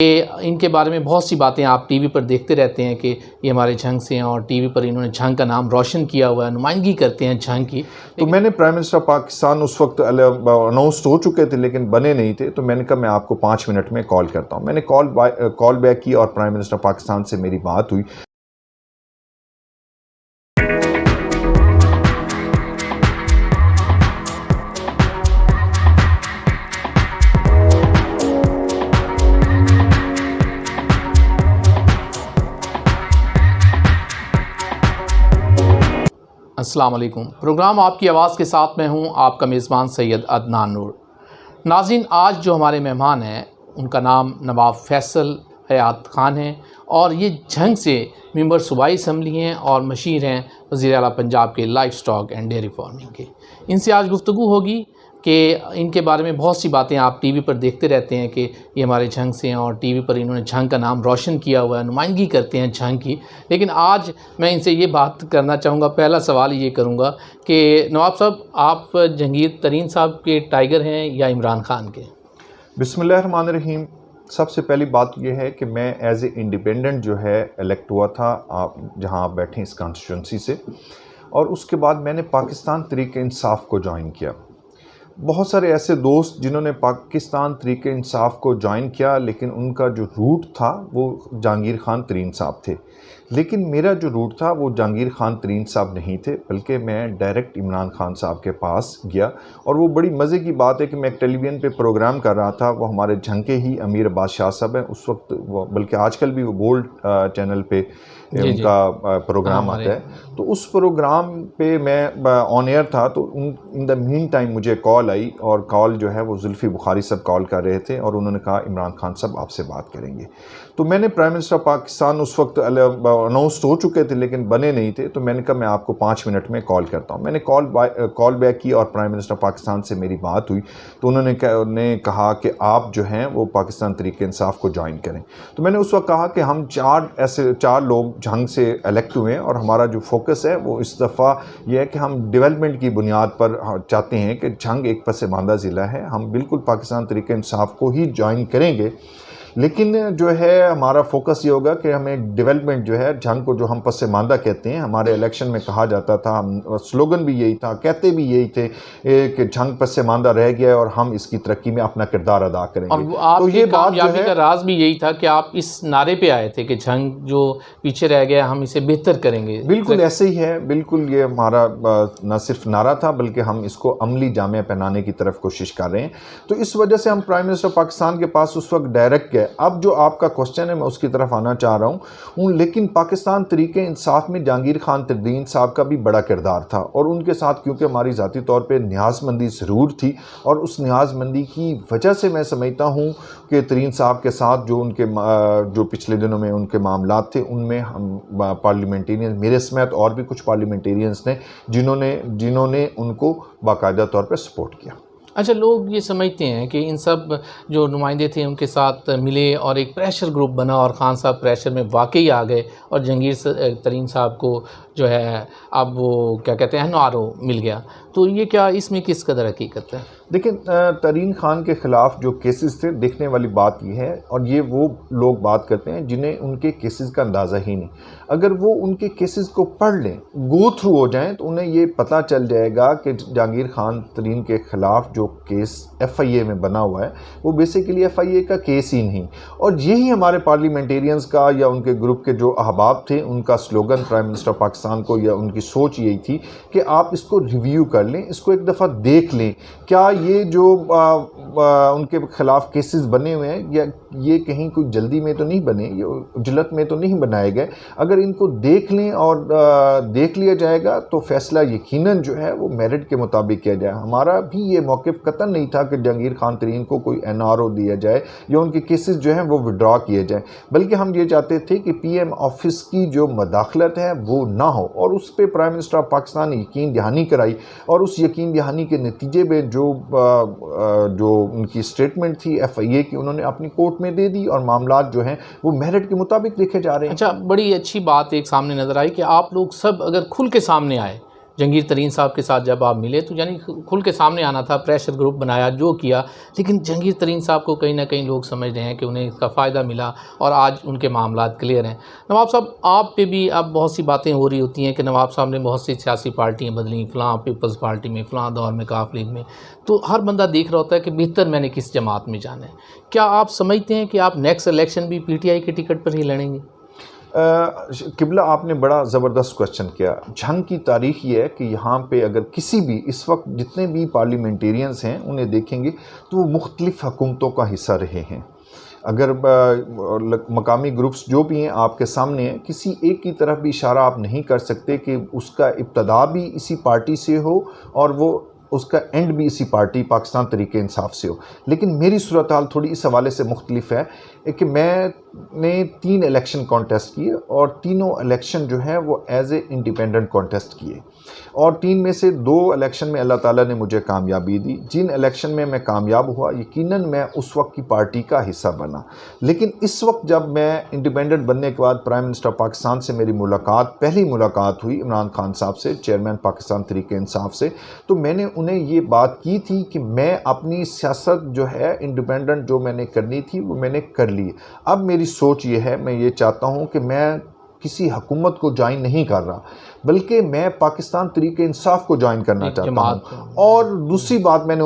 इनके बारे में बहुत सी बातें आप टीवी पर देखते रहते हैं कि ये हमारे झंग से हैं और टीवी पर इन्होंने झंग का नाम रोशन किया हुआ है, नुमाइंदगी करते हैं झंग की। तो मैंने प्राइम मिनिस्टर पाकिस्तान उस वक्त अनाउंस हो चुके थे लेकिन बने नहीं थे, तो मैंने कहा मैं आपको 5 मिनट में कॉल करता हूँ। मैंने कॉल बैक की और प्राइम मिनिस्टर पाकिस्तान से मेरी बात हुई। अस्सलाम वालेकुम। प्रोग्राम आपकी आवाज़ के साथ मैं हूं, आपका मेज़बान सैयद अदनान नूर। नाज़रीन, आज जो हमारे मेहमान हैं उनका नाम नवाब फैसल हयात ख़ान है और ये झंग से मेंबर सूबाई असम्बली हैं और मशीर हैं वज़ीर आला पंजाब के life stock and dairy farming के। इनसे आज गुफ्तगू होगी कि इनके बारे में बहुत सी बातें आप टीवी पर देखते रहते हैं कि ये हमारे झंग से हैं और टीवी पर इन्होंने झंग का नाम रोशन किया हुआ है, नुमाइंदगी करते हैं झंग की। लेकिन आज मैं इनसे ये बात करना चाहूँगा, पहला सवाल ये करूँगा कि नवाब साहब, आप जहांगीर तरीन साहब के टाइगर हैं या इमरान ख़ान के? बिस्मिल्लाहिर्रहमानिर्रहीम। सबसे पहली बात यह है कि मैं एज ए इंडिपेंडेंट जो है इलेक्ट हुआ था आप जहां आप बैठे इस कॉन्स्टिट्यूंसी से, और उसके बाद मैंने पाकिस्तान तहरीक इंसाफ को ज्वाइन किया। बहुत सारे ऐसे दोस्त जिन्होंने पाकिस्तान तहरीक इंसाफ को ज्वाइन किया लेकिन उनका जो रूट था वो जहांगीर ख़ान तरीन साहब थे, लेकिन मेरा जो रूट था वो जहांगीर ख़ान तरीन साहब नहीं थे, बल्कि मैं डायरेक्ट इमरान ख़ान साहब के पास गया। और वो बड़ी मज़े की बात है कि मैं एक टेलीविज़न पे प्रोग्राम कर रहा था, वो हमारे झंग के ही अमीर अब्बास शाह साहब हैं उस वक्त, बल्कि आजकल भी वो गोल्ड चैनल पे उनका प्रोग्राम आता है। तो उस प्रोग्राम पे मैं ऑन एयर था, तो इन द मीन टाइम मुझे कॉल आई, और कॉल जो है वो जुल्फ़ी बुखारी साहब कॉल कर रहे थे और उन्होंने कहा इमरान ख़ान साहब आपसे बात करेंगे। तो मैंने प्राइम मिनिस्टर पाकिस्तान उस वक्त अनाउंस हो चुके थे लेकिन बने नहीं थे, तो मैंने कहा मैं आपको 5 मिनट में कॉल करता हूँ। मैंने कॉल बैक की और प्राइम मिनिस्टर पाकिस्तान से मेरी बात हुई, तो उन्होंने कहा कि आप जो हैं वो पाकिस्तान तहरीक इंसाफ को ज्वाइन करें। तो मैंने उस वक्त कहा कि हम चार लोग झंग से इलेक्ट हुए हैं और हमारा जो फोकस है वो इस दफ़ा यह है कि हम डेवलपमेंट की बुनियाद पर चाहते हैं कि झंग एक पसमानदा ज़िला है, हम बिल्कुल पाकिस्तान तहरीक इंसाफ को ही ज्वाइन करेंगे, लेकिन जो है हमारा फोकस ये होगा कि हमें डेवलपमेंट जो है झंग को, जो हम पसमानदा कहते हैं, हमारे इलेक्शन में कहा जाता था, हम स्लोगन भी यही था, कहते भी यही थे कि झंग पसमानदा रह गया है और हम इसकी तरक्की में अपना किरदार अदा करेंगे। और तो ये कामयाबी का राज भी यही था कि आप इस नारे पे आए थे कि झंग जो पीछे रह गया हम इसे बेहतर करेंगे। बिल्कुल ऐसे ही है, बिल्कुल ये हमारा न सिर्फ नारा था बल्कि हम इसको अमली जामे पहनाने की तरफ कोशिश कर रहे हैं। तो इस वजह से हम प्राइम मिनिस्टर पाकिस्तान के पास उस वक्त डायरेक्ट गए। अब जो आपका क्वेश्चन है मैं उसकी तरफ आना चाह रहा हूँ, लेकिन पाकिस्तान तहरीक इंसाफ में जहांगीर ख़ान तरीन साहब का भी बड़ा किरदार था, और उनके साथ क्योंकि हमारी ज़ाती तौर पे न्याज़मंदी ज़रूर थी, और उस न्याज़मंदी की वजह से मैं समझता हूँ कि तरीन साहब के साथ जो पिछले दिनों में उनके मामलात थे उनमें हम पार्लियामेंटेरियन, मेरे समेत और भी कुछ पार्लियामेंटेरियंस ने जिन्होंने उनको बाकायदा तौर पर सपोर्ट किया। अच्छा, लोग ये समझते हैं कि इन सब जो नुमाइंदे थे उनके साथ मिले और एक प्रेशर ग्रुप बना और ख़ान साहब प्रेशर में वाकई आ गए और जहांगीर तरीन साहब को जो है अब वो क्या कहते हैं एनआरओ मिल गया। तो ये क्या इसमें किस कदर हकीकत है? देखिए, तरीन ख़ान के ख़िलाफ़ जो केसेस थे, देखने वाली बात यह है, और ये वो लोग बात करते हैं जिन्हें उनके केसेस का अंदाज़ा ही नहीं। अगर वो उनके केसेस को पढ़ लें, गो थ्रू हो जाएं, तो उन्हें ये पता चल जाएगा कि जहांगीर ख़ान तरीन के ख़िलाफ़ जो केस FIA में बना हुआ है वो बेसिकली FIA का केस ही नहीं। और यही हमारे पार्लियामेंटेरियंस का या उनके ग्रुप के जो अहबाब थे उनका स्लोगन प्राइम मिनिस्टर पाकिस्तान को, या उनकी सोच यही थी कि आप इसको रिव्यू कर लें, इसको एक दफ़ा देख लें, क्या ये जो उनके ख़िलाफ़ केसेस बने हुए हैं या ये कहीं कोई जल्दी में तो नहीं बने, ये उजलत में तो नहीं बनाए गए। अगर इनको देख लें और देख लिया जाएगा तो फ़ैसला यकीनन जो है वो मेरिट के मुताबिक किया जाए। हमारा भी ये मौक़िफ़ कतई नहीं था कि जहांगीर ख़ान तरीन को कोई NRO दिया जाए या उनके केसेस जो हैं वो विड्रॉ किए जाए, बल्कि हम ये चाहते थे कि PM ऑफिस की जो मदाखलत है वो ना हो, और उस पर प्राइम मिनिस्टर ऑफ पाकिस्तान ने यकीन दहानी कराई, और उस यकीन दहानी के नतीजे में जो उनकी स्टेटमेंट थी FIA की, उन्होंने अपनी कोर्ट में दे दी और मामलात जो हैं वो मेरिट के मुताबिक देखे जा रहे हैं। अच्छा, बड़ी अच्छी बात एक सामने नज़र आई कि आप लोग सब अगर खुल के सामने आए जहांगीर तरीन साहब के साथ जब आप मिले तो यानी खुल के सामने आना था, प्रेशर ग्रुप बनाया, जो किया, लेकिन जहांगीर तरीन साहब को कहीं ना कहीं लोग समझ रहे हैं कि उन्हें इसका फ़ायदा मिला और आज उनके मामलात क्लियर हैं। नवाब साहब, आप पे भी अब बहुत सी बातें हो रही होती हैं कि नवाब साहब ने बहुत सी सियासी पार्टियाँ बदली, फ़लाँ पीपल्स पार्टी में, फ़लाँ दौर में काफ लीग में, तो हर बंदा देख रहा होता है कि बेहतर मैंने किस जमात में जाना है। क्या आप समझते हैं कि आप नेक्स्ट इलेक्शन भी PTI के टिकट पर ही लड़ेंगे? किबला, आपने बड़ा ज़बरदस्त क्वेश्चन किया। जंग की तारीख ये है कि यहाँ पे अगर किसी भी इस वक्त जितने भी पार्लियामेंटेरियंस हैं उन्हें देखेंगे तो वो मुख्तलिफ़ हुकूमतों का हिस्सा रहे हैं। अगर मकामी ग्रुप्स जो भी हैं आपके सामने हैं, किसी एक की तरफ भी इशारा आप नहीं कर सकते कि उसका इब्तदा भी इसी पार्टी से हो और वो उसका एंड भी इसी पार्टी पाकिस्तान तरीके इंसाफ से हो। लेकिन मेरी सूरत हाल थोड़ी इस हवाले से मुख्तलिफ है कि मैंने 3 इलेक्शन कॉन्टेस्ट किए और तीनों इलेक्शन जो हैं वो एज ए इंडिपेंडेंट कॉन्टेस्ट किए और 3 में से 2 इलेक्शन में अल्लाह ताला ने मुझे कामयाबी दी। जिन इलेक्शन में मैं कामयाब हुआ, यकीनन मैं उस वक्त की पार्टी का हिस्सा बना। लेकिन इस वक्त जब मैं इंडिपेंडेंट बनने के बाद प्राइम मिनिस्टर पाकिस्तान से मेरी पहली मुलाकात हुई इमरान खान साहब से, चेयरमैन पाकिस्तान तरीके इंसाफ से, तो मैंने उन्हें ये बात की थी कि मैं अपनी सियासत जो है इंडिपेंडेंट जो मैंने करनी थी वो मैंने कर ली। अब मेरी सोच ये है, मैं ये चाहता हूँ कि मैं किसी हुकूमत को ज्वाइन नहीं कर रहा, बल्कि मैं पाकिस्तान तरीके इंसाफ को ज्वाइन करना चाहता हूँ। और दूसरी बात मैंने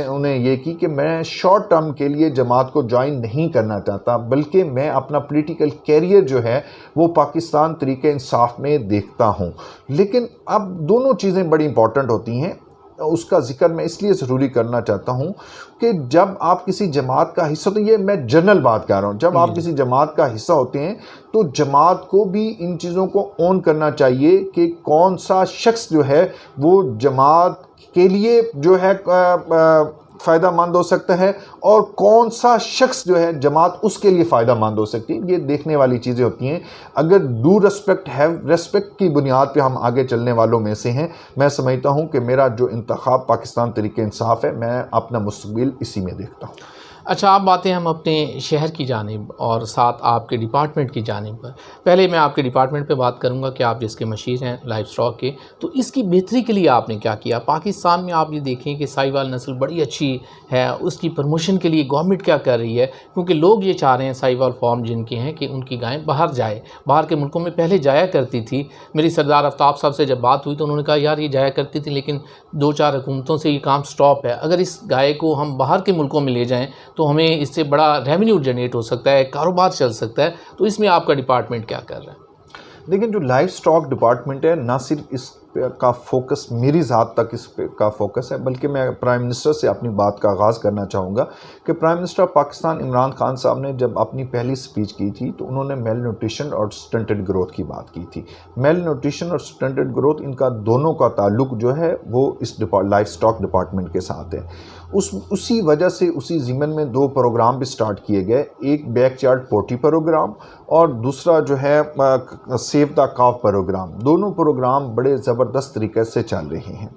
उन्हें ये की कि मैं शॉर्ट टर्म के लिए जमात को ज्वाइन नहीं करना चाहता, बल्कि मैं अपना पॉलिटिकल कैरियर जो है वो पाकिस्तान तरीके इंसाफ में देखता हूँ। लेकिन अब दोनों चीज़ें बड़ी इंपॉर्टेंट होती हैं, उसका जिक्र मैं इसलिए ज़रूरी करना चाहता हूँ कि जब आप किसी जमात का हिस्सा, तो ये मैं जनरल बात कर रहा हूँ, जब आप किसी जमात का हिस्सा होते हैं तो जमात को भी इन चीज़ों को ऑन करना चाहिए कि कौन सा शख्स जो है वो जमात के लिए जो है फ़ायदामंद हो सकता है और कौन सा शख्स जो है जमात उसके लिए फ़ायदामंद हो सकती है। ये देखने वाली चीज़ें होती हैं। अगर डू रेस्पेक्ट हैव रेस्पेक्ट की बुनियाद पे हम आगे चलने वालों में से हैं, मैं समझता हूँ कि मेरा जो इंतखाब पाकिस्तान तरीके इंसाफ है, मैं अपना मुस्तकबिल इसी में देखता हूँ। अच्छा, आप बातें हम अपने शहर की जानिब और साथ आपके डिपार्टमेंट की जानिब पर। पहले मैं आपके डिपार्टमेंट पे बात करूंगा कि आप जिसके मशीर हैं लाइफ स्टॉक के, तो इसकी बेहतरी के लिए आपने क्या किया? पाकिस्तान में आप ये देखें कि साहिवाल नस्ल बड़ी अच्छी है, उसकी प्रमोशन के लिए गवर्नमेंट क्या कर रही है? क्योंकि लोग ये चाह रहे हैं साहिवाल फॉर्म जिनके हैं कि उनकी गायें बाहर जाए, बाहर के मुल्कों में पहले जाया करती थी। मेरी सरदार आफ्ताब साहब से जब बात हुई तो उन्होंने कहा यार ये जाया करती थी, लेकिन 2-4 हुकूमतों से ये काम स्टॉप है। अगर इस गाय को हम बाहर के मुल्कों में ले जाएँ तो हमें इससे बड़ा रेवेन्यू जनरेट हो सकता है, कारोबार चल सकता है। तो इसमें आपका डिपार्टमेंट क्या कर रहा है? लेकिन जो लाइफ स्टॉक डिपार्टमेंट है, ना सिर्फ इस का फोकस मेरी ज़ात तक इस पे का फोकस है, बल्कि मैं प्राइम मिनिस्टर से अपनी बात का आगाज़ करना चाहूँगा कि प्राइम मिनिस्टर पाकिस्तान इमरान खान साहब ने जब अपनी पहली स्पीच की थी तो उन्होंने मेल न्यूट्रिशन और स्टंटेड ग्रोथ की बात की थी। मेल न्यूट्रिशन और स्टंटेड ग्रोथ, इनका दोनों का ताल्लुक जो है वो इस लाइफ स्टॉक डिपार्टमेंट के साथ है। उसी वजह से उसी ज़िमन में 2 प्रोग्राम भी स्टार्ट किए गए, एक बैकयार्ड पोल्ट्री प्रोग्राम और दूसरा जो है सेव द काव प्रोग्राम। दोनों प्रोग्राम बड़े ज़बरदस्त तरीके से चल रहे हैं।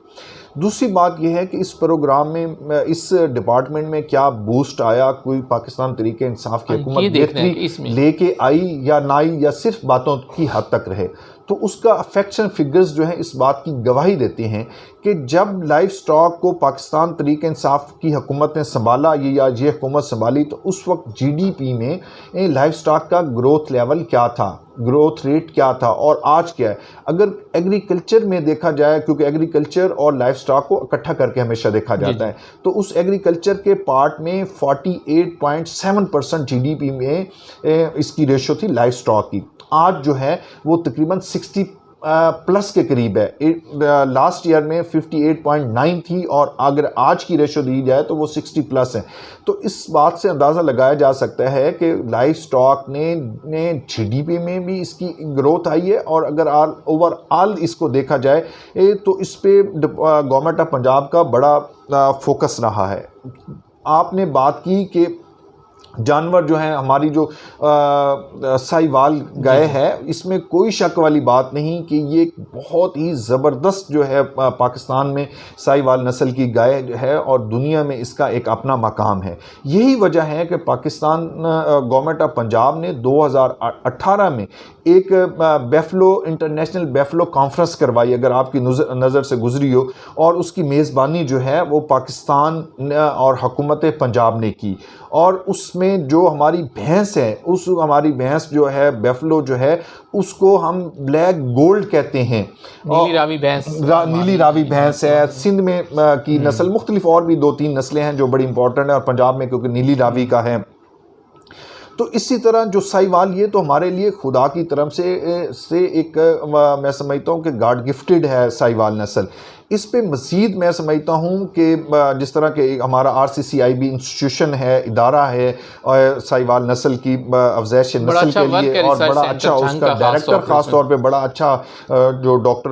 दूसरी बात यह है कि इस प्रोग्राम में, इस डिपार्टमेंट में क्या बूस्ट आया, कोई पाकिस्तान तरीके इंसाफ की हुकूमत बेहतरी लेके आई या ना आई, या सिर्फ बातों की हद तक रहे, तो उसका फैक्ट्स एंड फिगर्स जो है इस बात की गवाही देते हैं कि जब लाइफ स्टॉक को पाकिस्तान तरीके इंसाफ की हुकूमत ने संभाला ये हुकूमत संभाली, तो उस वक्त GDP में लाइफ स्टॉक का ग्रोथ लेवल क्या था, ग्रोथ रेट क्या था और आज क्या है। अगर एग्रीकल्चर में देखा जाए, क्योंकि एग्रीकल्चर और लाइफ स्टॉक को इकट्ठा करके हमेशा देखा जाता है, तो उस एग्रीकल्चर के पार्ट में 48.7% GDP में इसकी रेशो थी लाइफ स्टॉक की। आज जो है वो तकरीबन 60 प्लस के करीब है। लास्ट ईयर में 58.9 थी और अगर आज की रेशो दी जाए तो वो 60 प्लस है। तो इस बात से अंदाज़ा लगाया जा सकता है कि लाइफ स्टॉक ने GDP में भी इसकी ग्रोथ आई है और अगर ओवरऑल इसको देखा जाए तो इस पे गवर्नमेंट ऑफ पंजाब का बड़ा फोकस रहा है। आपने बात की कि जानवर जो है, हमारी जो साहिवाल गाय है, इसमें कोई शक वाली बात नहीं कि ये बहुत ही ज़बरदस्त जो है पाकिस्तान में साहिवाल नस्ल की गाय जो है और दुनिया में इसका एक अपना मकाम है। यही वजह है कि पाकिस्तान गवर्नमेंट ऑफ पंजाब ने 2018 में एक बेफलो इंटरनेशनल बेफलो कॉन्फ्रेंस करवाई, अगर आपकी नज़र से गुजरी हो, और उसकी मेज़बानी जो है वो पाकिस्तान और हुकूमत पंजाब ने की। और उसमें जो हमारी भैंस है, उस हमारी भैंस जो है बेफलो जो है, उसको हम ब्लैक गोल्ड कहते हैं। नीली रावी भैंस, नीली रावी भैंस है। सिंध में की नस्ल, मुख्तलिफ और भी 2-3 नस्लें हैं जो बड़ी इंपॉर्टेंट है, और पंजाब में क्योंकि नीली रावी का है। तो इसी तरह जो साहिवाल, ये तो हमारे लिए खुदा की तरफ से एक मैं समझता हूँ कि गॉड गिफ्टेड है साहिवाल नस्ल। इस पे मज़ीद मैं समझता हूँ कि जिस तरह के हमारा RCCIB इंस्टीट्यूशन है, इदारा है साहिवाल नस्ल की अफज़ाइश नस्ल के लिए, और बड़ा अच्छा उसका डायरेक्टर ख़ास तौर पे बड़ा अच्छा जो डॉक्टर,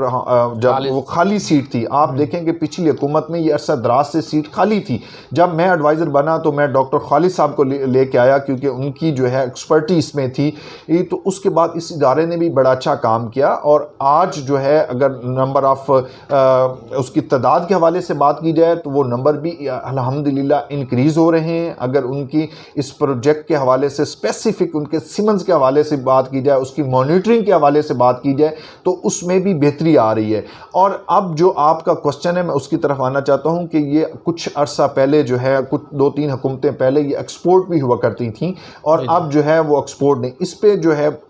जब वो खाली सीट थी, आप देखें कि पिछली हुकूमत में ये अरसा दराज से सीट खाली थी। जब मैं एडवाइज़र बना तो मैं डॉक्टर खालिद साहब को लेके आया, क्योंकि उनकी जो है एक्सपर्टी इसमें थी। तो उसके बाद इस इदारे ने भी बड़ा अच्छा काम किया, और आज जो है अगर नंबर ऑफ़ उसकी तादाद के हवाले से बात की जाए तो वो नंबर भी अल्हम्दुलिल्लाह इंक्रीज़ हो रहे हैं। अगर उनकी इस प्रोजेक्ट के हवाले से स्पेसिफ़िक उनके सिमंस के हवाले से बात की जाए, उसकी मॉनिटरिंग के हवाले से बात की जाए, तो उसमें भी बेहतरी आ रही है। और अब जो आपका क्वेश्चन है, मैं उसकी तरफ आना चाहता हूँ कि ये कुछ अरसा पहले जो है, कुछ 2-3 हुकूमतें पहले ये एक्सपोर्ट भी हुआ करती थी, और अब जो है वो एक्सपोर्ट नहीं। इस पर जो है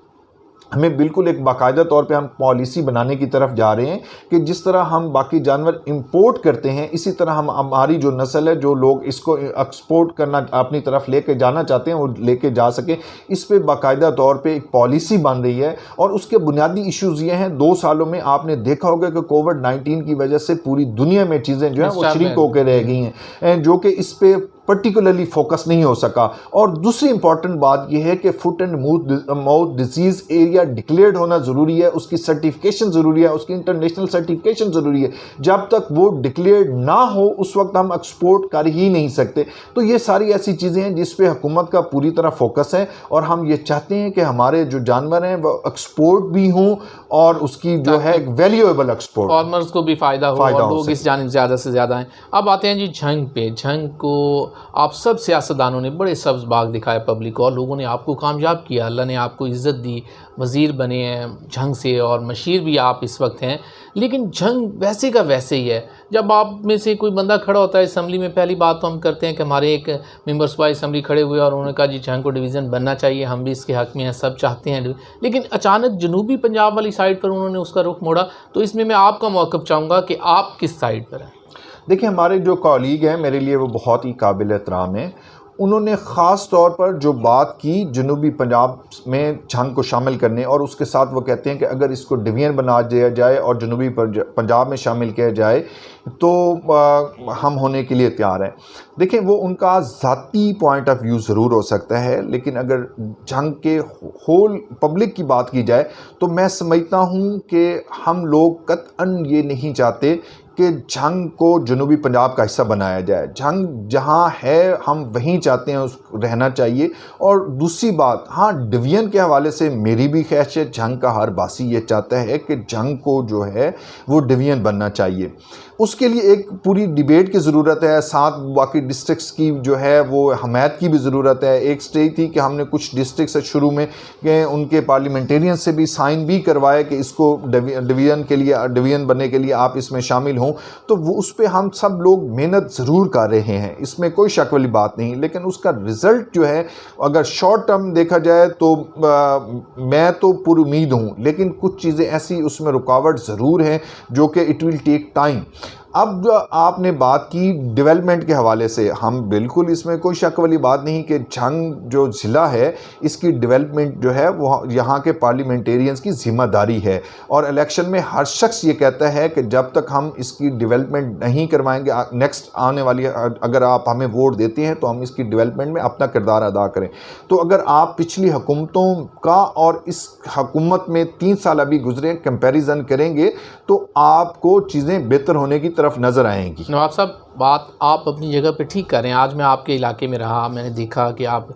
हमें बिल्कुल एक बाकायदा तौर पे हम पॉलिसी बनाने की तरफ जा रहे हैं कि जिस तरह हम बाकी जानवर इंपोर्ट करते हैं, इसी तरह हम हमारी जो नस्ल है, जो लोग इसको एक्सपोर्ट करना अपनी तरफ लेके जाना चाहते हैं, वो लेके जा सकें। इस पे बाकायदा तौर पे एक पॉलिसी बन रही है, और उसके बुनियादी इश्यूज़ ये हैं, 2 सालों में आपने देखा होगा कि कोविड-19 की वजह से पूरी दुनिया में चीज़ें जो हैं वो श्रिंक होकर रह गई हैं, जो कि इस पर पर्टिकुलरली फोकस नहीं हो सका। और दूसरी इंपॉर्टेंट बात यह है कि foot and mouth disease area declared होना ज़रूरी है, उसकी सर्टिफिकेशन ज़रूरी है, उसकी इंटरनेशनल सर्टिफिकेशन ज़रूरी है। जब तक वो डिक्लेयर्ड ना हो उस वक्त हम एक्सपोर्ट कर ही नहीं सकते। तो ये सारी ऐसी चीज़ें हैं जिस पे हुकूमत का पूरी तरह फोकस है, और हम ये चाहते हैं कि हमारे जो जानवर हैं वो एक्सपोर्ट भी हों, और उसकी जो है एक वैल्यूएबल एक्सपोर्ट, फार्मर्स को भी फ़ायदा हो और लोग इस जानिब ज़्यादा से ज़्यादा आएँ। अब आते हैं जी झंग पे। झंग को आप सब सियासतदानों ने बड़े सब्ज़ बाग दिखाए पब्लिक को, और लोगों ने आपको कामयाब किया, अल्लाह ने आपको इज़्ज़त दी, वज़ीर बने हैं झंग से, और मशीर भी आप इस वक्त हैं। लेकिन झंग वैसे का वैसे ही है। जब आप में से कोई बंदा खड़ा होता है असम्बली में, पहली बात तो हम करते हैं कि हमारे एक मेंबर्स वाइज असम्बली खड़े हुए और उन्होंने कहा जी झंग को डिवीज़न बनना चाहिए, हम भी इसके हक़ में हैं, सब चाहते हैं। लेकिन अचानक जनूबी पंजाब वाली साइड पर उन्होंने उसका रुख मोड़ा। तो इसमें मैं आपका मौक़िफ़ चाहूँगा कि आप किस साइड पर हैं? देखिए, हमारे जो कॉलीग हैं, मेरे लिए वो बहुत ही काबिल एहतराम हैं। उन्होंने ख़ास तौर पर जो बात की जनूबी पंजाब में झंग को शामिल करने, और उसके साथ वो कहते हैं कि अगर इसको डिवीज़न बना दिया जाए और जनूबी पंजाब में शामिल किया जाए तो हम होने के लिए तैयार हैं। देखिए, वो उनका ज़ाती पॉइंट ऑफ व्यू ज़रूर हो सकता है, लेकिन अगर झंग के होल पब्लिक की बात की जाए तो मैं समझता हूँ कि हम लोग कतअन ये नहीं चाहते कि झंग को जनूबी पंजाब का हिस्सा बनाया जाए। झंग जहाँ है हम वहीं चाहते हैं उस रहना चाहिए। और दूसरी बात, हाँ, डिवीज़न के हवाले से मेरी भी ख्वाहिश है, झंग का हर बासी ये चाहता है कि झंग को जो है वो डिवीज़न बनना चाहिए। उसके लिए एक पूरी डिबेट की ज़रूरत है, साथ बाकी डिस्ट्रिक्ट्स की जो है वो हमायत की भी ज़रूरत है। एक स्टेज थी कि हमने कुछ डिस्ट्रिक्ट से शुरू में उनके पार्लियामेंटेरियन से भी साइन भी करवाए कि इसको डिवीज़न के लिए, डिवीज़न बनने के लिए आप इसमें शामिल हों। तो वो उस पर हम सब लोग मेहनत ज़रूर कर रहे हैं, इसमें कोई शक वाली बात नहीं। लेकिन उसका रिज़ल्ट जो है अगर शॉर्ट टर्म देखा जाए तो मैं तो पूरी उम्मीद हूँ, लेकिन कुछ चीज़ें ऐसी उसमें रुकावट ज़रूर हैं जो कि इट विल टेक टाइम। अब आपने बात की डेवलपमेंट के हवाले से, हम बिल्कुल इसमें कोई शक वाली बात नहीं कि झंग जो ज़िला है इसकी डेवलपमेंट जो है वो यहाँ के पार्लियामेंटेरियंस की ज़िम्मेदारी है। और इलेक्शन में हर शख्स ये कहता है कि जब तक हम इसकी डेवलपमेंट नहीं करवाएंगे, नेक्स्ट आने वाली अगर आप हमें वोट देते हैं तो हम इसकी डेवलपमेंट में अपना किरदार अदा करें। तो अगर आप पिछली हुकूमतों का और इस हुकूमत में 3 साल अभी गुजरे कंपैरिजन करेंगे तो आपको चीज़ें बेहतर होने की तरफ नज़र आएंगी। नवाब साहब, बात आप अपनी जगह पे ठीक कर रहे हैं। आज मैं आपके इलाके में रहा, मैंने देखा कि आप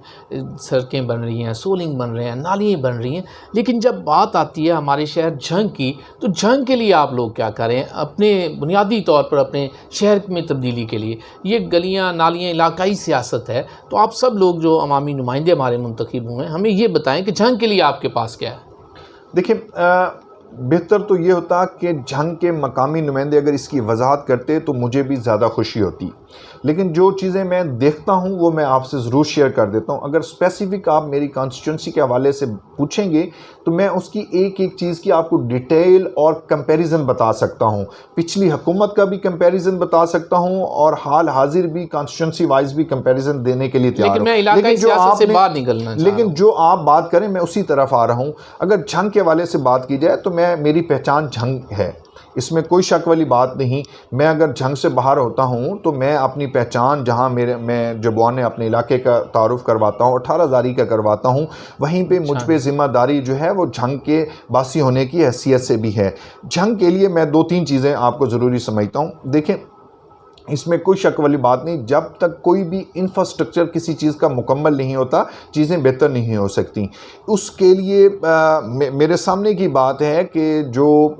सड़कें बन रही हैं, सोलिंग बन रहे हैं, नालियाँ बन रही हैं, लेकिन जब बात आती है हमारे शहर झंग की, तो झंग के लिए आप लोग क्या करें अपने बुनियादी तौर पर अपने शहर में तब्दीली के लिए? ये गलियाँ नालियाँ इलाकाई सियासत है, तो आप सब लोग जो अवामी नुमाइंदे हमारे मुंतखब हुए हैं, हमें ये बताएँ कि झंग के लिए आपके पास क्या है? देखिए, बेहतर तो ये होता कि झंग के मकामी नुमाइंदे अगर इसकी वजाहत करते तो मुझे भी ज़्यादा खुशी होती, लेकिन जो चीज़ें मैं देखता हूँ वो मैं आपसे ज़रूर शेयर कर देता हूँ। अगर स्पेसिफ़िक आप मेरी कॉन्स्टिट्यूंसी के हवाले से पूछेंगे तो मैं उसकी एक एक चीज़ की आपको डिटेल और कंपैरिजन बता सकता हूँ। पिछली हुकूमत का भी कंपैरिजन बता सकता हूँ और हाल हाजिर भी कॉन्स्टिट्यूंसी वाइज भी कंपैरिजन देने के लिए तैयार हूँ। लेकिन जो आप बात करें मैं उसी तरफ आ रहा हूँ। अगर झंग के हवाले से बात की जाए तो मेरी पहचान झंग है, इसमें कोई शक वाली बात नहीं। मैं अगर झंग से बाहर होता हूँ तो मैं अपनी पहचान जहाँ मैं जबवान अपने इलाके का तारुफ करवाता हूँ, 18 जारी का करवाता हूँ, वहीं पे मुझ पे ज़िम्मेदारी जो है वो झंग के बासी होने की हैसियत से भी है। झंग के लिए मैं 2-3 चीज़ें आपको ज़रूरी समझता हूँ। देखें, इसमें कोई शक वाली बात नहीं, जब तक कोई भी इंफ्रास्ट्रक्चर किसी चीज़ का मुकम्मल नहीं होता चीज़ें बेहतर नहीं हो सकती। उसके लिए मेरे सामने की बात है कि जो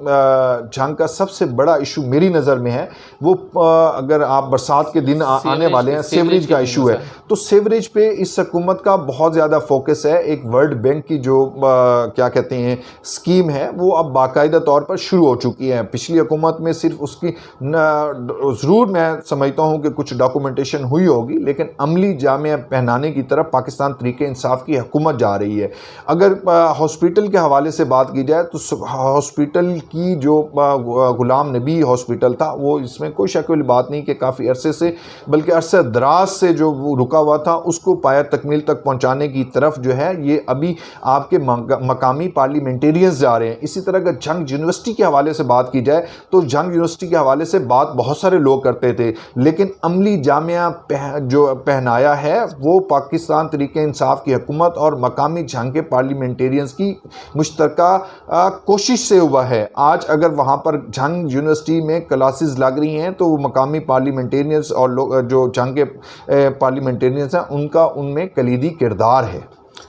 झंग का सबसे बड़ा इशू मेरी नज़र में है वो अगर आप बरसात के दिन आने वाले हैं, सीवरेज का इशू है। तो सीवरेज पे इस हुकूमत का बहुत ज़्यादा फोकस है। एक वर्ल्ड बैंक की जो क्या कहते हैं स्कीम है वो अब बाकायदा तौर पर शुरू हो चुकी है। पिछली हुकूमत में सिर्फ उसकी ज़रूर मैं समझता हूँ कि कुछ डॉक्यूमेंटेशन हुई होगी, लेकिन अमली जामिया पहनाने की तरफ पाकिस्तान तरीके इंसाफ की हुकूमत जा रही है। अगर हॉस्पिटल के हवाले से बात की जाए तो हॉस्पिटल की जो गुलाम नबी हॉस्पिटल था वो, इसमें कोई शक वाली बात नहीं कि काफ़ी अरसे से, बल्कि अरसे दराज से जो वो रुका हुआ था उसको पाया तकमील तक पहुँचाने की तरफ जो है ये अभी आपके मकामी पार्लियामेंटेरियंस जा रहे हैं। इसी तरह अगर झंग यूनिवर्सिटी के हवाले से बात की जाए तो झंग यूनिवर्सिटी के हवाले से बात बहुत सारे लोग करते थे, लेकिन अमली जामिया जो पहनाया है वो पाकिस्तान तरीके इंसाफ की हुकूमत और मकामी झंग के पार्लियामेंटेरियंस की मुश्तरका कोशिश से हुआ है। आज अगर वहाँ पर झंग यूनिवर्सिटी में क्लासेस लग रही हैं तो वो मकामी पार्लियामेंटेरियंस और लोग जो झंग के पार्लियामेंटेरियंस हैं उनका उनमें कलीदी किरदार है।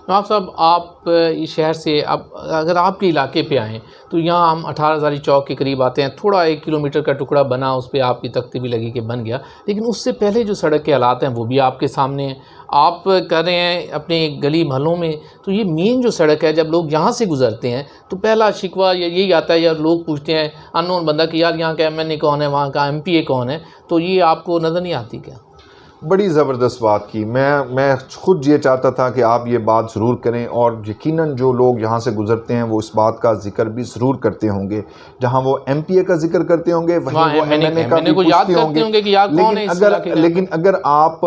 नवाब साहब, आप इस शहर से अब अगर आपके इलाके पे आएँ तो यहाँ हम 18 जारी चौक के करीब आते हैं। थोड़ा 1 किलोमीटर का टुकड़ा बना, उस पर आपकी तख्ती भी लगी कि बन गया, लेकिन उससे पहले जो सड़क के हालात हैं वो भी आपके सामने हैं। आप कर रहे हैं अपने गली महलों में, तो ये मेन जो सड़क है जब लोग यहाँ से गुजरते हैं तो पहला शिकवा यही आता है, यार लोग पूछते हैं अननोन बंदा कि यार यहाँ का MNA कौन है, वहाँ का MPA कौन है, तो ये आपको नज़र नहीं आती क्या? बड़ी ज़बरदस्त बात की। मैं खुद ये चाहता था कि आप ये बात ज़रूर करें और यकीनन जो लोग यहाँ से गुज़रते हैं वो इस बात का जिक्र भी ज़रूर करते होंगे। जहाँ वो MPA का जिक्र करते होंगे वहीं वो MNA का भी पूछते होंगे कि यार कौन है। लेकिन अगर आप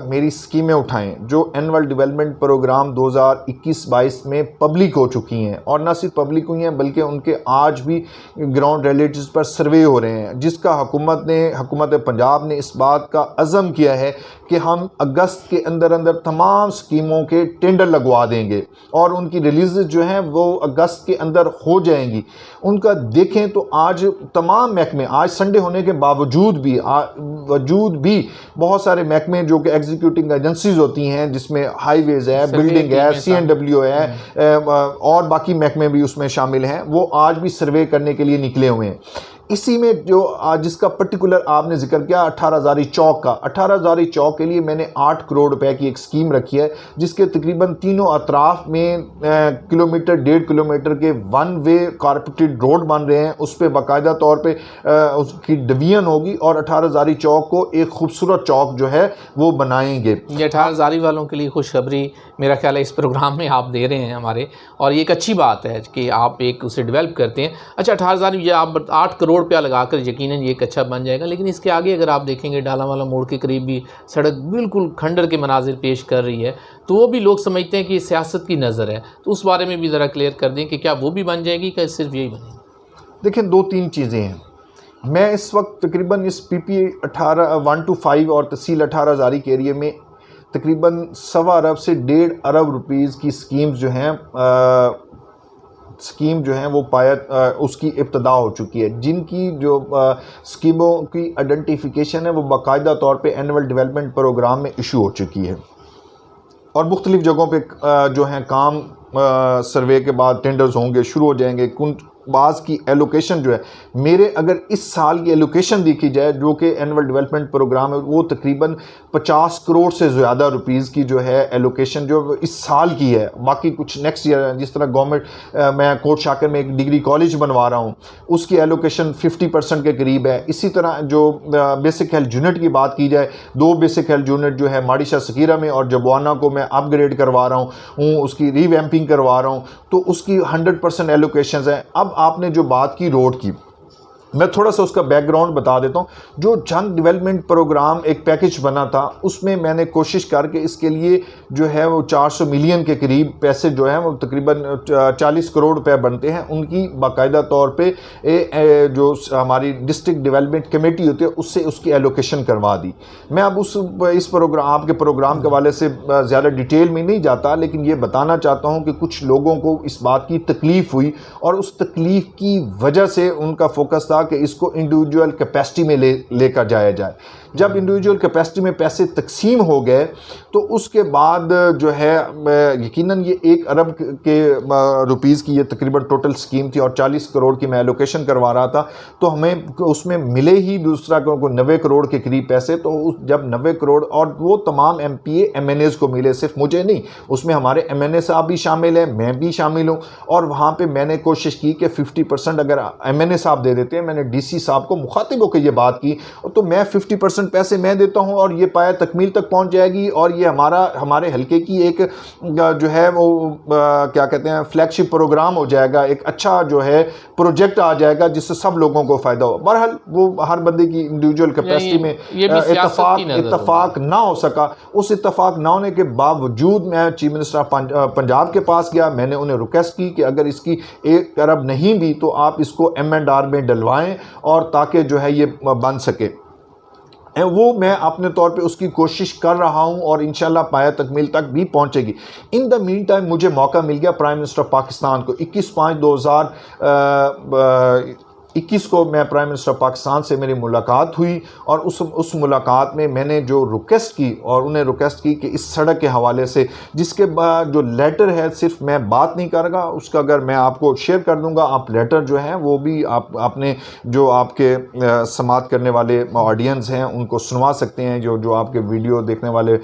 मेरी स्कीमें उठाएं जो एनुअल डेवलपमेंट प्रोग्राम 2021-22 में पब्लिक हो चुकी हैं, और न सिर्फ पब्लिक हुई हैं बल्कि उनके आज भी ग्राउंड रियलिटीज़ पर सर्वे हो रहे हैं, जिसका हुकूमत पंजाब ने इस बात का अज़म किया है कि हम अगस्त के अंदर तमाम स्कीमों के टेंडर लगवा देंगे और उनकी रिलीज जो हैं वो अगस्त के अंदर हो जाएंगी। उनका देखें तो आज तमाम महकमे, आज संडे होने के बावजूद भी बहुत सारे महकमे जो कि एग्जीक्यूटिंग एजेंसीज होती हैं, जिसमें हाईवेज है, बिल्डिंग है, CNW है और बाकी महकमे भी उसमें शामिल हैं, वो आज भी सर्वे करने के लिए निकले हुए हैं। इसी में जो जिसका पर्टिकुलर आपने जिक्र किया 18 जारी चौक का, 18 जारी चौक के लिए मैंने 8 करोड़ रुपए की एक स्कीम रखी है, जिसके तकरीबन तीनों अतराफ में किलोमीटर 1.5 किलोमीटर के वन वे कारपेटेड रोड बन रहे हैं। उस पर बाकायदा तौर पे उसकी डिवीजन होगी और 18 जारी चौक को एक खूबसूरत चौक जो है वो बनाएंगे। ये 18 जारी वालों के लिए खुशखबरी मेरा ख्याल है इस प्रोग्राम में आप दे रहे हैं हमारे, और ये एक अच्छी बात है कि आप एक उसे डेवलप करते हैं। अच्छा, 18 जारी ये आप 8 करोड़ रुपया लगाकर यकीनन ये एक अच्छा बन जाएगा, लेकिन इसके आगे अगर आप देखेंगे डालावाला मोड़ के करीब भी सड़क बिल्कुल खंडर के मनाजिर पेश कर रही है, तो वो भी लोग समझते हैं कि सियासत की नज़र है, तो उस बारे में भी ज़रा क्लियर कर दें कि क्या वो भी बन जाएगी, क्या सिर्फ यही बनेगी? देखिए, 2-3 चीज़ें हैं। मैं इस वक्त तकरीबन इस PP 1-5 और तहसील 18 जारी के एरिए में तकरीबन 1.25 अरब से 1.5 अरब रुपीज़ की स्कीम्स जो हैं स्कीम जो है वो उसकी इब्तदा हो चुकी है। जिनकी जो स्कीमों की आइडेंटिफिकेशन है वो बाकायदा तौर पे एनुअल डेवलपमेंट प्रोग्राम में इशू हो चुकी है और मुख्तलिफ़ जगहों पे जो हैं काम सर्वे के बाद टेंडर्स होंगे, शुरू हो जाएंगे। बाज़ की एलोकेशन जो है, मेरे अगर इस साल की एलोकेशन देखी जाए जो कि एनुअल डेवलपमेंट प्रोग्राम है, वो तकरीबन 50 करोड़ से ज़्यादा रुपीज़ की जो है एलोकेशन जो इस साल की है। बाकी कुछ नेक्स्ट ईयर, जिस तरह गवर्नमेंट, मैं कोट शाकर में एक डिग्री कॉलेज बनवा रहा हूँ, उसकी एलोकेशन 50% के करीब है। इसी तरह जो बेसिक हेल्थ यूनिट की बात की जाए, 2 बेसिक हेल्थ यूनिट जो है माड़ीशा सकीरा में और जबवाना को मैं अपग्रेड करवा रहा हूँ, उसकी रीवैम्पिंग करवा रहा हूँ, तो उसकी 100% एलोकेशन है। अब आपने जो बात की रोड की, मैं थोड़ा सा उसका बैकग्राउंड बता देता हूँ। जो जन डेवलपमेंट प्रोग्राम एक पैकेज बना था, उसमें मैंने कोशिश करके इसके लिए जो है वो 400 मिलियन के करीब पैसे जो हैं वो तकरीबन 40 करोड़ रुपए बनते हैं, उनकी बाकायदा तौर पे जो हमारी डिस्ट्रिक्ट डेवलपमेंट कमेटी होती है उससे उसकी एलोकेशन करवा दी। मैं अब इस प्रोग्राम, आपके प्रोग्राम के हवाले से ज़्यादा डिटेल में नहीं जाता, लेकिन ये बताना चाहता हूँ कि कुछ लोगों को इस बात की तकलीफ़ हुई और उस तकलीफ़ की वजह से उनका फोकस था कि इसको इंडिविजुअल कैपेसिटी में लेकर जाया जाए। जब इंडिविजुअल कैपेसिटी में पैसे तकसीम हो गए तो उसके बाद जो है यकीनन ये 1 अरब के रुपीज़ की ये तकरीबन टोटल स्कीम थी और 40 करोड़ की मैं एलोकेशन करवा रहा था, तो हमें उसमें मिले ही दूसरा को 90 करोड़ के करीब पैसे। तो जब 90 करोड़ और वो तमाम MPA MNAs को मिले, सिर्फ मुझे नहीं, उसमें हमारे MNA साहब भी शामिल हैं, मैं भी शामिल हूँ, और वहाँ पर मैंने कोशिश की कि 50% अगर MNA साहब दे देते हैं, मैंने DC साहब को मुखातिब होकर ये बात की, तो मैं 50% पैसे मैं देता हूं और ये पाया तकमील तक पहुंच जाएगी और ये हमारे हलके की एक जो है वो क्या कहते हैं फ्लैगशिप प्रोग्राम हो जाएगा, एक अच्छा जो है प्रोजेक्ट आ जाएगा जिससे सब लोगों को फ़ायदा हो। बहरहाल वो हर बंदे की इंडिविजुअल कैपेसिटी में इत्तफाक ना हो सका। उस इत्तफाक ना होने के बावजूद मैं चीफ मिनिस्टर पंजाब के पास गया, मैंने उन्हें रिक्वेस्ट की कि अगर इसकी 1 अरब नहीं भी तो आप इसको M&R में डलवाएं और ताकि जो है ये बन सके। वो मैं अपने तौर पे उसकी कोशिश कर रहा हूं और इंशाल्लाह पाया तकमील तक भी पहुंचेगी। इन द मीन टाइम मुझे मौका मिल गया प्राइम मिनिस्टर पाकिस्तान को 21 को मैं प्राइम मिनिस्टर पाकिस्तान से मेरी मुलाकात हुई और उस मुलाकात में मैंने जो रिक्वेस्ट की और उन्हें रिक्वेस्ट की कि इस सड़क के हवाले से, जिसके बाद जो लेटर है, सिर्फ मैं बात नहीं करूँगा, उसका अगर मैं आपको शेयर कर दूँगा, आप लेटर जो हैं वो भी आपने जो आपके समात करने वाले ऑडियंस हैं उनको सुनवा सकते हैं, जो आपके वीडियो देखने वाले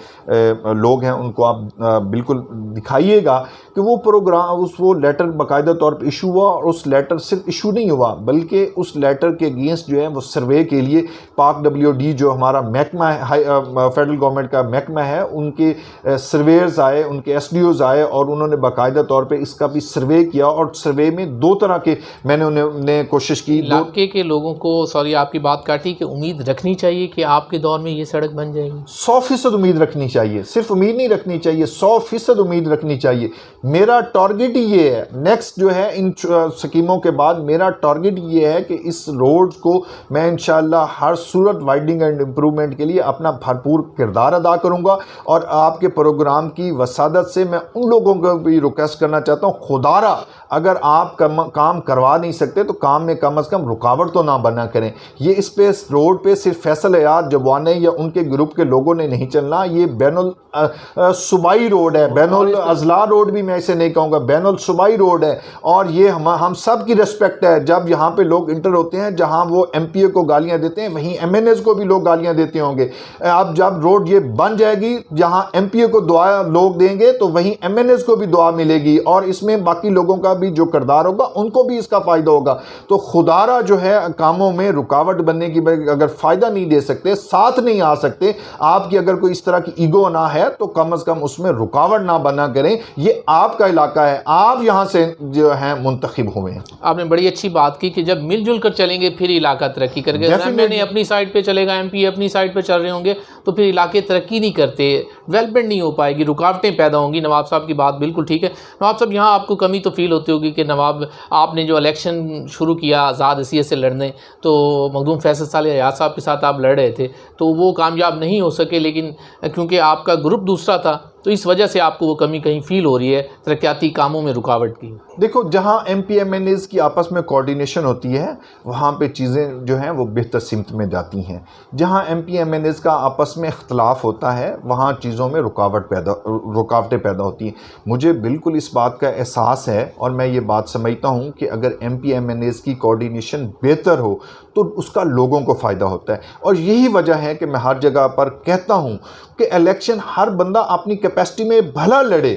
लोग हैं उनको आप बिल्कुल दिखाइएगा कि वो प्रोग्राम वो लेटर बाकायदा तौर पर इशू हुआ। और उस लेटर सिर्फ इशू नहीं हुआ बल्कि उस लेटर के अगेंस्ट जो है वो सर्वे के लिए पाक WD जो हमारा महकमा है, फेडरल गवर्नमेंट का महकमा है, उनके सर्वेयर्स आए, उनके SDOs आए और उन्होंने बाकायदा तौर पे इसका भी सर्वे किया। और सर्वे में 2 तरह के मैंने उन्हें कोशिश की। इलाके के लोगों को, सॉरी आपकी बात काटी, कि उम्मीद रखनी चाहिए कि आपके दौर में ये सड़क बन जाएगी। 100% उम्मीद रखनी चाहिए, सिर्फ उम्मीद नहीं रखनी चाहिए, 100% उम्मीद रखनी चाहिए। मेरा टारगेट ये है, नेक्स्ट जो है इन स्कीमों के बाद मेरा टारगेट ये है कि इस रोड को मैं इंशाल्लाह हर सूरत वाइडनिंग एंड इम्प्रूवमेंट के लिए अपना भरपूर किरदार अदा करूंगा। और आपके प्रोग्राम की वसादत से मैं उन लोगों को भी रिक्वेस्ट करना चाहता हूं, खुदारा अगर आप काम करवा नहीं सकते तो काम में कम से कम रुकावट तो ना बना करें। ये इस पे रोड पे सिर्फ फैसल हयात जवाने या उनके ग्रुप के लोगों ने नहीं चलना, ये बैनुल सूबाई रोड है, बैनुल अजला रोड भी मैं इसे नहीं कहूँगा, बैनुल सूबाई रोड है। और ये हम सब की रिस्पेक्ट है। जब यहाँ पे लोग इंटर होते हैं, जहाँ वो MPA को गालियाँ देते हैं, वहीं MNAs को भी लोग गालियाँ देते होंगे। अब जब रोड ये बन जाएगी, जहाँ MPA को दुआ लोग देंगे तो वहीं MNAs को भी दुआ मिलेगी और इसमें बाकी लोगों का भी जो किरदार होगा उनको भी इसका फ़ायदा होगा। तो खुदारा जो है कामों में रुकावट बनने की, अगर फ़ायदा नहीं दे सकते, साथ नहीं आ सकते, आपकी अगर कोई इस तरह की ईगो ना है तो कम से कम उसमें रुकावट ना बना करें। ये आपका इलाका है, आप यहाँ से जो है मुंतखब हुए हैं। आपने बड़ी अच्छी बात की कि जब मिलजुल कर चलेंगे फिर इलाका तरक्की करेगा। मैंने अपनी साइड पे चलेगा, MP अपनी साइड पे चल रहे होंगे तो फिर इलाके तरक्की नहीं करते, डेवलपमेंट नहीं हो पाएगी, रुकावटें पैदा होंगी। नवाब साहब की बात बिल्कुल ठीक है। नवाब साहब, यहाँ आपको कमी तो फील होती होगी कि नवाब आपने जो इलेक्शन शुरू किया आज़ाद हैसियत से लड़ने, तो मखदूम फैसल साले हयात साहब के साथ आप लड़ रहे थे तो वो कामयाब नहीं हो सके, लेकिन क्योंकि आपका ग्रुप दूसरा था तो इस वजह से आपको वो कमी कहीं फ़ील हो रही है तरक्याती कामों में रुकावट की। देखो, जहाँ MPMNAs की आपस में कोऑर्डिनेशन होती है वहाँ पे चीज़ें जो हैं वो बेहतर सिमत में जाती हैं। जहाँ MPMNAs का आपस में इख्तलाफ होता है वहाँ चीज़ों में रुकावटें पैदा होती हैं। मुझे बिल्कुल इस बात का एहसास है और मैं ये बात समझता हूँ कि अगर MPMNAs की कोऑर्डिनेशन बेहतर हो तो उसका लोगों को फ़ायदा होता है। और यही वजह है कि मैं हर जगह पर कहता हूँ कि इलेक्शन हर बंदा अपनी कैपेसिटी में भला लड़े।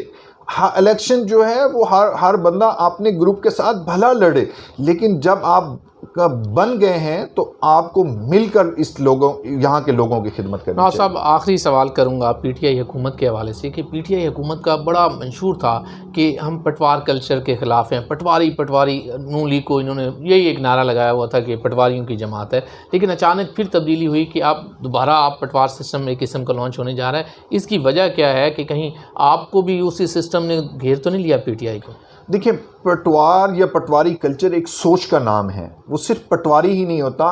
इलेक्शन जो है वो हर बंदा अपने ग्रुप के साथ भला लड़े, लेकिन जब आप बन गए हैं तो आपको मिलकर इस यहाँ के लोगों की खिदमत करनी चाहिए। साहब, आखिरी सवाल करूंगा PTI हुकूमत के हवाले से कि PTI हुकूमत का बड़ा मंशूर था कि हम पटवार कल्चर के ख़िलाफ़ हैं, पटवारी नून लीग को इन्होंने यही एक नारा लगाया हुआ था कि पटवारियों की जमात है, लेकिन अचानक फिर तब्दीली हुई कि दोबारा पटवार सिस्टम एक किस्म का लॉन्च होने जा रहा है। इसकी वजह क्या है कि कहीं आपको भी उसी सिस्टम ने घेर तो नहीं लिया PTI को? देखिए, पटवार या पटवारी कल्चर एक सोच का नाम है। वो सिर्फ पटवारी ही नहीं होता।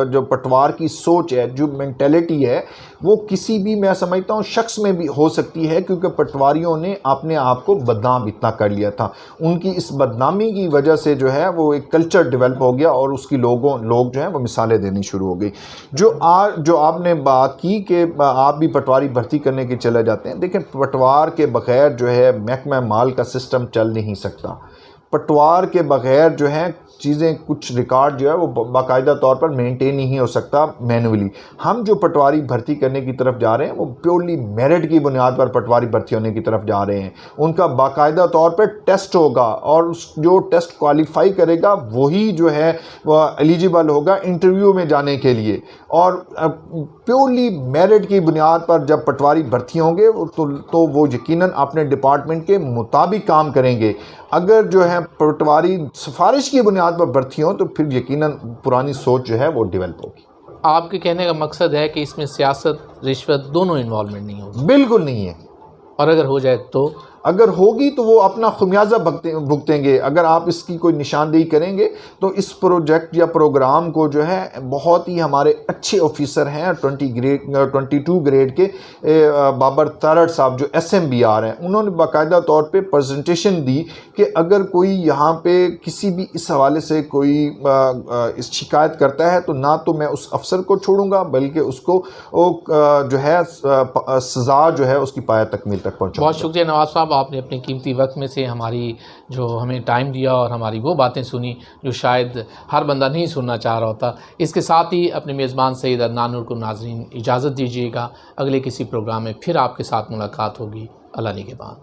जो पटवार की सोच है, जो मेंटेलिटी है, वो किसी भी, मैं समझता हूँ, शख्स में भी हो सकती है, क्योंकि पटवारियों ने अपने आप को बदनाम इतना कर लिया था। उनकी इस बदनामी की वजह से जो है वो एक कल्चर डेवलप हो गया और उसकी लोग जो हैं वो मिसालें देनी शुरू हो गई। जो आपने बात की कि आप भी पटवारी भर्ती करने के चले जाते हैं, देखिए, पटवार के बगैर जो है महकमा माल का सिस्टम चल नहीं सकता। पटवार के बगैर जो है चीज़ें, कुछ रिकॉर्ड जो है वो बाकायदा तौर पर मेंटेन नहीं हो सकता मैनुअली। हम जो पटवारी भर्ती करने की तरफ जा रहे हैं वो प्योरली मेरिट की बुनियाद पर पटवारी भर्ती होने की तरफ जा रहे हैं। उनका बाकायदा तौर पर टेस्ट होगा और जो टेस्ट क्वालिफाई करेगा वही जो है वह एलिजिबल होगा इंटरव्यू में जाने के लिए। और प्योरली मेरिट की बुनियाद पर जब पटवारी भर्ती होंगे तो वो यकीनन अपने डिपार्टमेंट के मुताबिक काम करेंगे। अगर जो है पटवारी सिफारिश की बुनियाद पर भर्ती हो तो फिर यकीनन पुरानी सोच जो है वो डेवलप होगी। आपके कहने का मकसद है कि इसमें सियासत, रिश्वत दोनों इन्वॉल्वमेंट नहीं होगी? बिल्कुल नहीं है। और अगर हो जाए तो? अगर होगी तो वो अपना खुमियाजा भुगतेंगे। अगर आप इसकी कोई निशानदेही करेंगे तो इस प्रोजेक्ट या प्रोग्राम को जो है बहुत ही हमारे अच्छे ऑफिसर हैं 22 ग्रेड के बाबर तारड़ साहब जो SMBR हैं, उन्होंने बाकायदा तौर पे प्रेजेंटेशन दी कि अगर कोई यहाँ पे किसी भी इस हवाले से कोई इस शिकायत करता है तो ना तो मैं उस अफसर को छोड़ूंगा बल्कि उसको जो है सज़ा जो है उसकी पाया तकमील तक पहुँचाऊंगा। बहुत शुक्रिया नवाज़ साहब, आपने अपने कीमती वक्त में से हमारी जो हमें टाइम दिया और हमारी वो बातें सुनी जो शायद हर बंदा नहीं सुनना चाह रहा होता। इसके साथ ही अपने मेज़बान सैयद अदनान नूर को नाज़रीन इजाज़त दीजिएगा। अगले किसी प्रोग्राम में फिर आपके साथ मुलाकात होगी। अल्लाह निगहबान।